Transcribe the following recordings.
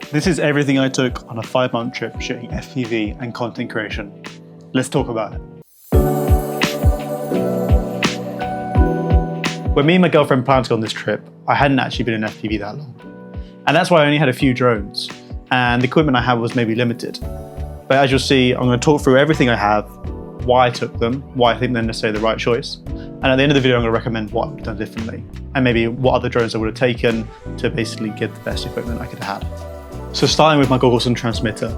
This is everything I took on a 5-month trip shooting FPV and content creation. Let's talk about it. When me and my girlfriend planned to go on this trip, I hadn't actually been in FPV that long. And that's why I only had a few drones, and the equipment I had was maybe limited. But as you'll see, I'm going to talk through everything I have, why I took them, why I think they're necessarily the right choice. And at the end of the video, I'm going to recommend what I've done differently, and maybe what other drones I would have taken to basically get the best equipment I could have had. So starting with my goggles and transmitter,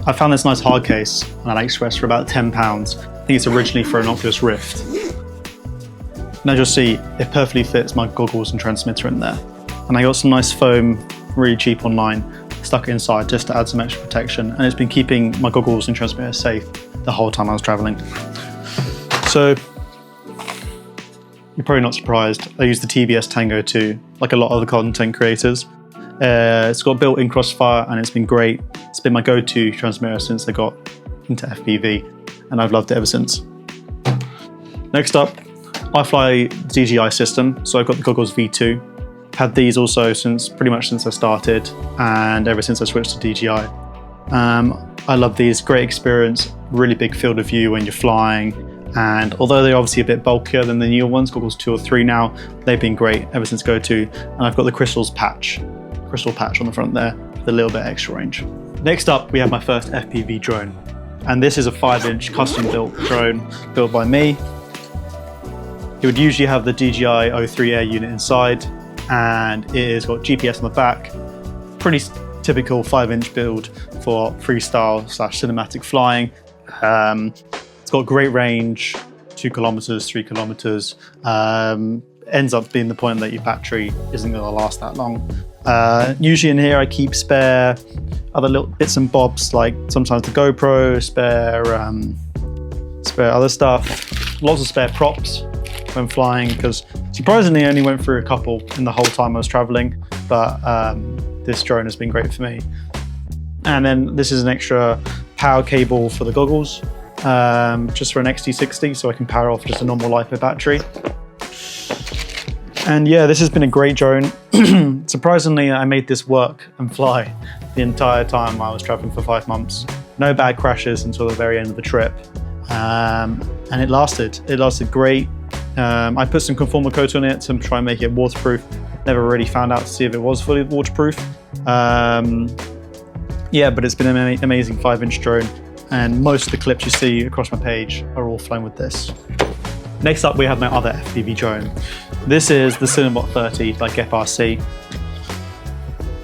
I found this nice hard case on AliExpress for about £10. I think it's originally for an Oculus Rift. And as you'll see, it perfectly fits my goggles and transmitter in there. And I got some nice foam, really cheap online, stuck it inside just to add some extra protection. And it's been keeping my goggles and transmitter safe the whole time I was traveling. So, you're probably not surprised, I use the TBS Tango 2, like a lot of the content creators. It's got built-in crossfire and it's been great. It's been my go-to transmitter since I got into FPV, and I've loved it ever since. Next up, I fly the DJI system, so I've got the goggles V2. Had these also pretty much since I started, and ever since I switched to DJI. I love these, great experience, really big field of view when you're flying, and although they're obviously a bit bulkier than the newer ones, goggles 2 or 3 now, they've been great ever since Go-To, and I've got the crystal patch on the front there with a little bit extra range. Next up, we have my first FPV drone, and this is a 5-inch custom built drone built by me. It would usually have the DJI O3 Air unit inside, and it has got GPS on the back. Pretty typical 5-inch build for freestyle / cinematic flying. It's got great range, 2 kilometers, 3 kilometers. Ends up being the point that your battery isn't going to last that long. Usually in here I keep spare other little bits and bobs, like sometimes the GoPro, spare other stuff, lots of spare props when flying, because surprisingly I only went through a couple in the whole time I was traveling, but this drone has been great for me. And then this is an extra power cable for the goggles, just for an XT60, so I can power off just a normal LiPo battery. And yeah, this has been a great drone. Surprisingly, I made this work and fly the entire time I was traveling for 5 months. No bad crashes until the very end of the trip. And it lasted great. I put some conformal coat on it to try and make it waterproof. Never really found out to see if it was fully waterproof. Yeah, but it's been an amazing 5-inch drone, and most of the clips you see across my page are all flown with this. Next up, we have my other FPV drone. This is the Cinebot 30 by FRC.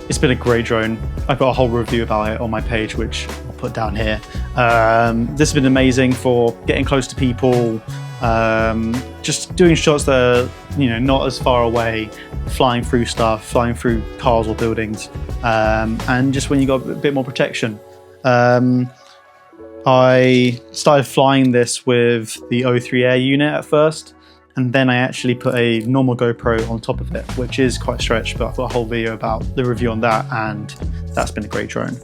It's been a great drone. I've got a whole review about it on my page, which I'll put down here. This has been amazing for getting close to people, just doing shots that are, not as far away, flying through stuff, flying through cars or buildings, and just when you got a bit more protection. I started flying this with the O3 Air unit at first, and then I actually put a normal GoPro on top of it, which is quite stretched, but I've got a whole video about the review on that, and that's been a great drone.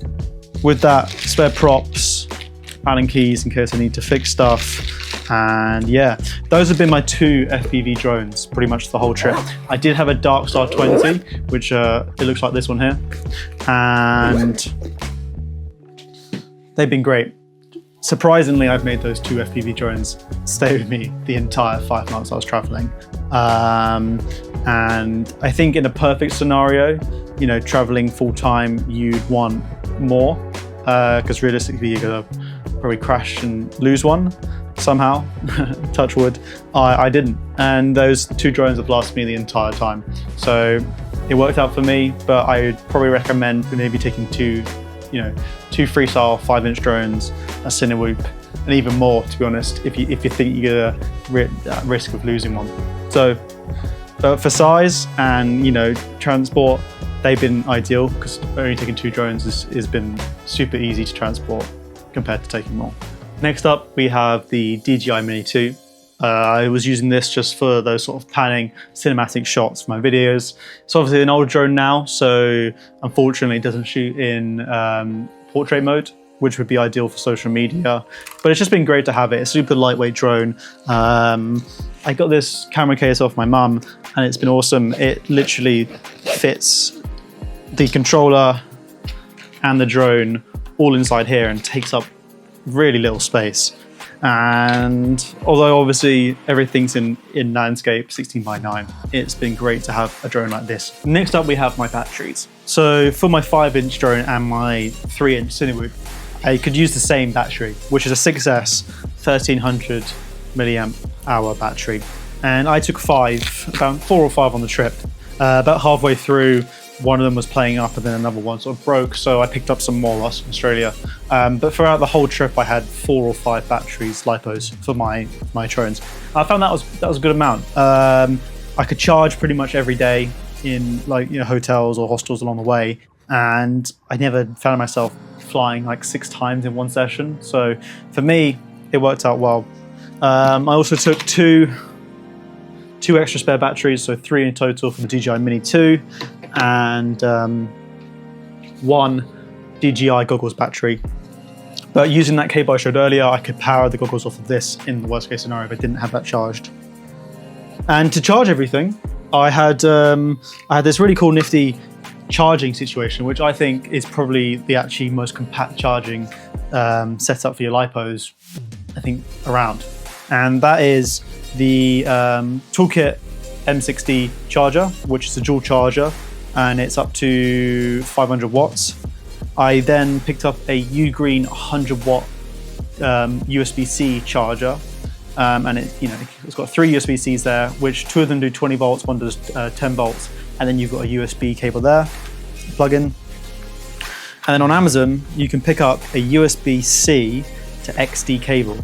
With that, spare props, Allen keys in case I need to fix stuff, and yeah, those have been my 2 FPV drones pretty much the whole trip. I did have a Darkstar 20, which it looks like this one here, and they've been great. Surprisingly, I've made those 2 FPV drones stay with me the entire 5 months I was traveling. And I think in a perfect scenario, traveling full time, you'd want more, because realistically, you're gonna probably crash and lose one somehow, touch wood. I didn't, and those 2 drones have lasted me the entire time. So it worked out for me, but I would probably recommend maybe taking 2 freestyle 5-inch drones, a Cinewhoop, and even more, to be honest, if you think you're at risk of losing one. So, but for size and transport, they've been ideal, because only taking 2 drones has been super easy to transport compared to taking more. Next up, we have the DJI Mini 2. I was using this just for those sort of panning cinematic shots for my videos. It's obviously an old drone now, so unfortunately it doesn't shoot in portrait mode, which would be ideal for social media. But it's just been great to have it. It's a super lightweight drone. I got this camera case off my mum, and it's been awesome. It literally fits the controller, and the drone all inside here and takes up really little space. And although obviously everything's in landscape 16:9, it's been great to have a drone like this. Next up we have my batteries. So for my 5-inch drone and my 3-inch Cinewood, I could use the same battery, which is a 6S 1300 milliamp hour battery. And I took about 4 or 5 on the trip. About halfway through, one of them was playing up and then another one sort of broke, so I picked up some more whilst in Australia. But throughout the whole trip I had 4 or 5 batteries, LiPos, for my drones. I found that was a good amount. I could charge pretty much every day in hotels or hostels along the way, and I never found myself flying like 6 times in one session. So for me, it worked out well. I also took two extra spare batteries, so 3 in total for the DJI Mini 2, and 1 DJI goggles battery. But using that cable I showed earlier, I could power the goggles off of this in the worst case scenario if I didn't have that charged. And to charge everything, I had this really cool nifty charging situation, which I think is probably the actually most compact charging setup for your LiPos, I think, around. And that is the Toolkit M60 charger, which is a dual charger, and it's up to 500 watts. I then picked up a Ugreen 100 watt USB-C charger, and it's got 3 USB-Cs there, which 2 of them do 20 volts, 1 does 10 volts, and then you've got a USB cable there, plug in. And then on Amazon, you can pick up a USB-C to XD cable.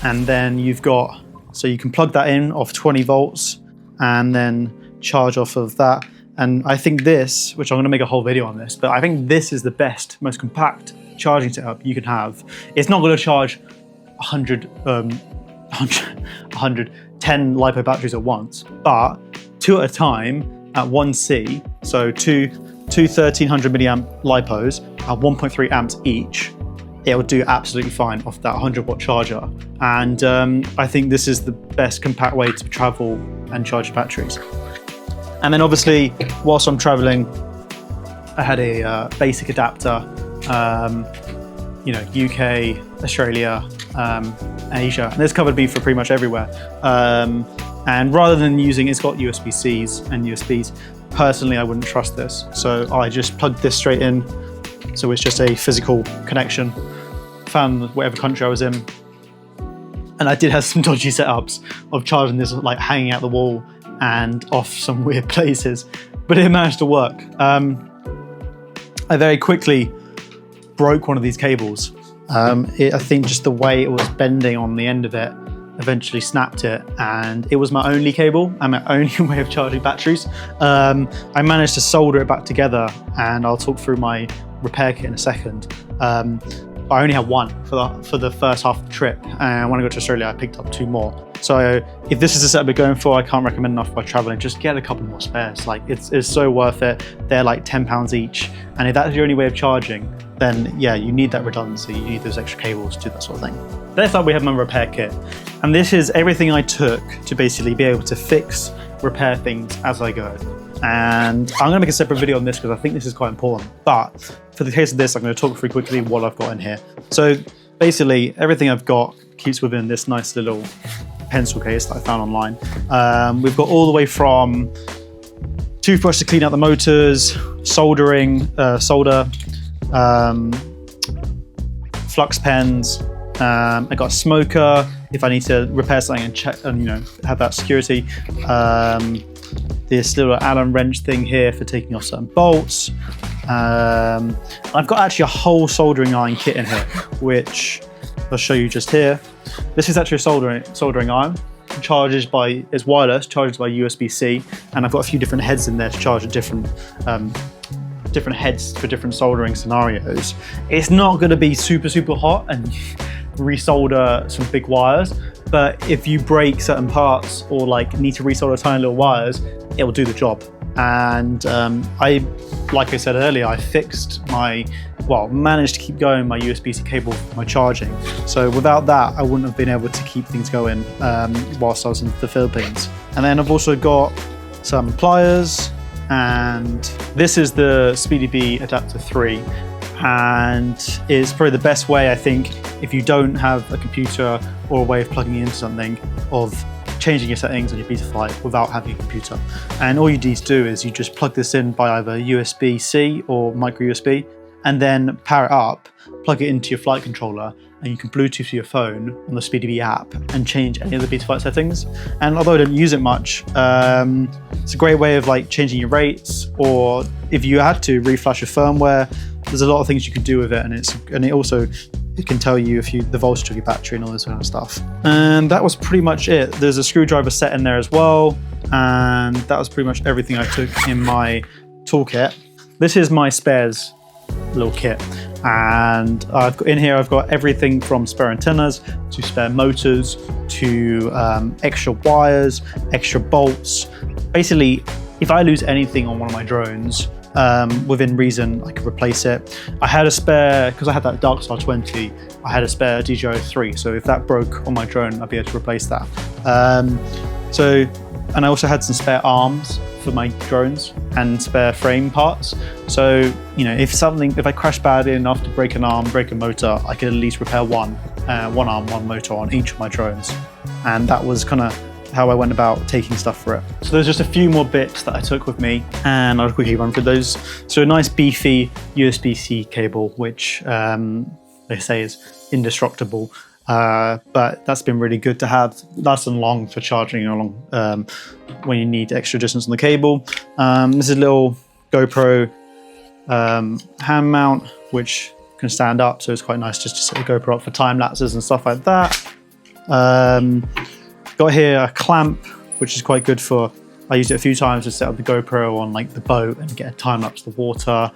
And then you can plug that in off 20 volts and then charge off of that. And I think this, which I'm going to make a whole video on this, but I think this is the best, most compact charging setup you can have. It's not going to charge 110 LiPo batteries at once, but 2 at a time at 1C, so two 1300 milliamp LiPos at 1.3 amps each. It will do absolutely fine off that 100 watt charger. And I think this is the best compact way to travel and charge your batteries. And then obviously, whilst I'm traveling, I had a basic adapter, UK, Australia, Asia, and this covered me for pretty much everywhere. And rather than it's got USB-Cs and USBs, personally, I wouldn't trust this. So I just plugged this straight in. So it's just a physical connection. Found whatever country I was in. And I did have some dodgy setups of charging this like hanging out the wall and off some weird places, but it managed to work. I very quickly broke one of these cables. I think just the way it was bending on the end of it eventually snapped it, and it was my only cable and my only way of charging batteries. I managed to solder it back together, and I'll talk through my repair kit in a second. I only had 1 for the first half of the trip, and when I got to Australia I picked up 2 more. So if this is the setup you're going for, I can't recommend enough by traveling. Just get a couple more spares. Like it's so worth it. They're like £10 each, and if that's your only way of charging, then yeah, you need that redundancy. You need those extra cables to do that sort of thing. Next up we have my repair kit, and this is everything I took to basically be able to fix, repair things as I go. And I'm going to make a separate video on this because I think this is quite important. But for the case of this, I'm going to talk through quickly what I've got in here. So basically, everything I've got keeps within this nice little pencil case that I found online. We've got all the way from toothbrush to clean out the motors, soldering, solder, flux pens. I got a smoker if I need to repair something and check and have that security. This little Allen wrench thing here for taking off certain bolts. I've got actually a whole soldering iron kit in here, which I'll show you just here. This is actually a soldering iron. It's wireless, charges by USB-C, and I've got a few different heads in there to charge at different heads for different soldering scenarios. It's not going to be super hot and resolder some big wires, but if you break certain parts or like need to resolder tiny little wires, it will do the job. And like I said earlier, I managed to keep going my USB-C cable for my charging. So without that, I wouldn't have been able to keep things going whilst I was in the Philippines. And then I've also got some pliers, and this is the SpeedyB Adapter 3, and it's probably the best way, I think, if you don't have a computer or a way of plugging into something, of changing your settings on your Betaflight without having a computer. And all you need to do is you just plug this in by either USB-C or micro USB, and then power it up, plug it into your flight controller, and you can Bluetooth to your phone on the SpeedyB app and change any of the Betaflight settings. And although I don't use it much, it's a great way of like changing your rates, or if you had to reflash your firmware, there's a lot of things you can do with it, and it can tell you the voltage of your battery and all this kind of stuff. And that was pretty much it. There's a screwdriver set in there as well, and that was pretty much everything I took in my toolkit. This is my spares little kit, and in here I've got everything from spare antennas to spare motors to extra wires, extra bolts. Basically, if I lose anything on one of my drones, within reason, I could replace it. I had a spare, because I had that Darkstar 20, I had a spare DJI 3, so if that broke on my drone, I'd be able to replace that. And I also had some spare arms for my drones and spare frame parts. So, if I crash badly enough to break an arm, break a motor, I could at least repair one arm, one motor on each of my drones. And that was kind of how I went about taking stuff for it. So there's just a few more bits that I took with me, and I'll quickly run through those. So a nice beefy USB-C cable, which they say is indestructible, but that's been really good to have. Nice and long for charging along when you need extra distance on the cable. This is a little GoPro hand mount, which can stand up, so it's quite nice just to set the GoPro up for time lapses and stuff like that. Got here a clamp, which is quite good for, I used it a few times to set up the GoPro on like the boat and get a time lapse of the water.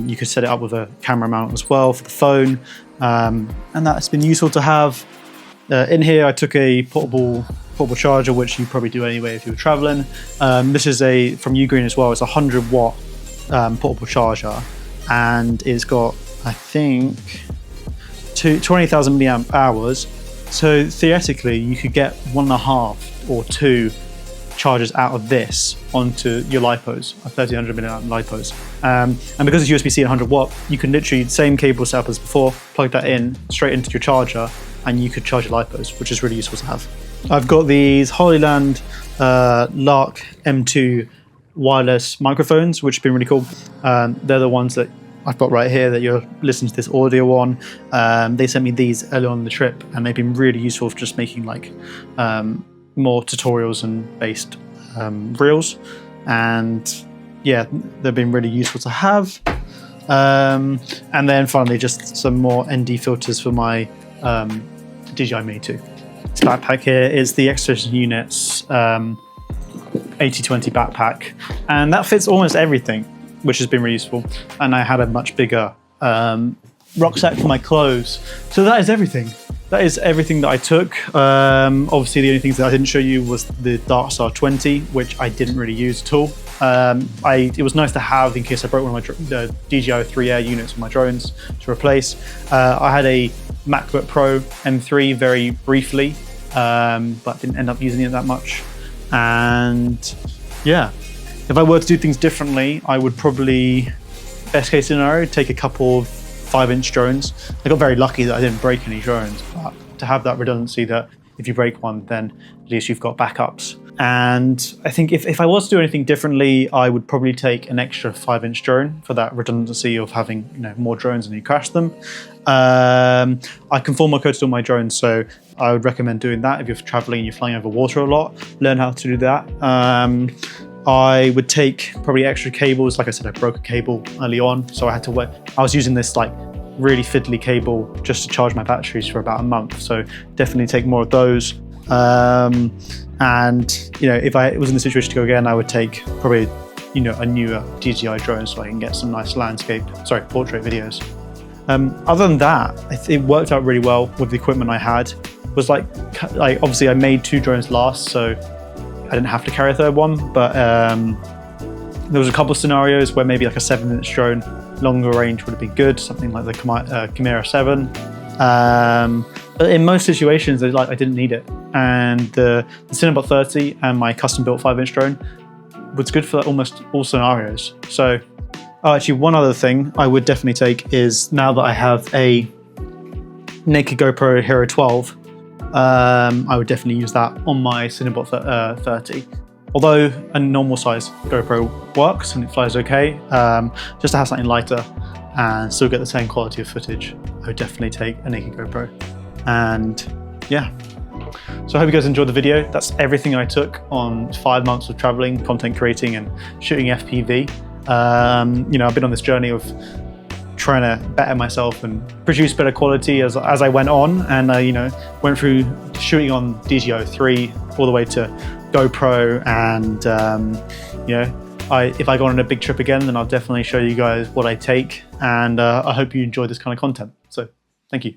You could set it up with a camera mount as well for the phone. And that's been useful to have. In here I took a portable charger, which you probably do anyway if you were traveling. This is from Ugreen as well. It's a 100-watt portable charger, and it's got, I think, 20,000 milliamp hours. So theoretically, you could get 1.5 or 2 chargers out of this onto your LiPos, a 1300 milliamp LiPos. And because it's USB-C and 100 watt, you can literally, same cable setup as before, plug that in straight into your charger, and you could charge your LiPos, which is really useful to have. I've got these Holyland Lark M2 wireless microphones, which have been really cool. They're the ones that I've got right here that you're listening to this audio on. They sent me these early on the trip, and they've been really useful for just making like more tutorials and based reels. And yeah, they've been really useful to have. And then finally, just some more ND filters for my DJI Mini 2. This backpack here is the Expedition Units 8020 backpack, and that fits almost everything, which has been really useful. And I had a much bigger rucksack for my clothes. So that is everything. That is everything that I took. Obviously, the only things that I didn't show you was the Darkstar 20, which I didn't really use at all. It was nice to have in case I broke one of my DJI 3 Air units with my drones to replace. I had a MacBook Pro M3 very briefly, but didn't end up using it that much. And yeah, if I were to do things differently, I would probably, best case scenario, take a couple of 5-inch drones. I got very lucky that I didn't break any drones, but to have that redundancy that if you break one, then at least you've got backups. And I think if I was to do anything differently, I would probably take an extra 5-inch drone for that redundancy of having more drones and you crash them. I can form coded on my drones, so I would recommend doing that if you're traveling and you're flying over water a lot. Learn how to do that. I would take probably extra cables. Like I said, I broke a cable early on, so I had to wait. I was using this like really fiddly cable just to charge my batteries for about a month, so definitely take more of those. And if I was in the situation to go again, I would take probably a newer DJI drone so I can get some nice portrait videos. Other than that, it worked out really well with the equipment I had. It was like obviously I made 2 drones last, so I didn't have to carry a third one, but there was a couple of scenarios where maybe like a 7-inch drone, longer range would have been good, something like the Chimera 7. But in most situations, I didn't need it. And the Cinebot 30 and my custom-built 5-inch drone was good for almost all scenarios. So, oh, actually, one other thing I would definitely take is, now that I have a naked GoPro Hero 12, I would definitely use that on my Cinebot 30. Although a normal size GoPro works and it flies okay, just to have something lighter and still get the same quality of footage, I would definitely take a naked GoPro. And yeah, so I hope you guys enjoyed the video. That's everything I took on 5 months of traveling, content creating and shooting FPV. You know, I've been on this journey of trying to better myself and produce better quality as I went on, and you know, went through shooting on DTO3 all the way to GoPro, and you know, if I go on a big trip again, then I'll definitely show you guys what I take, and I hope you enjoy this kind of content. So thank you.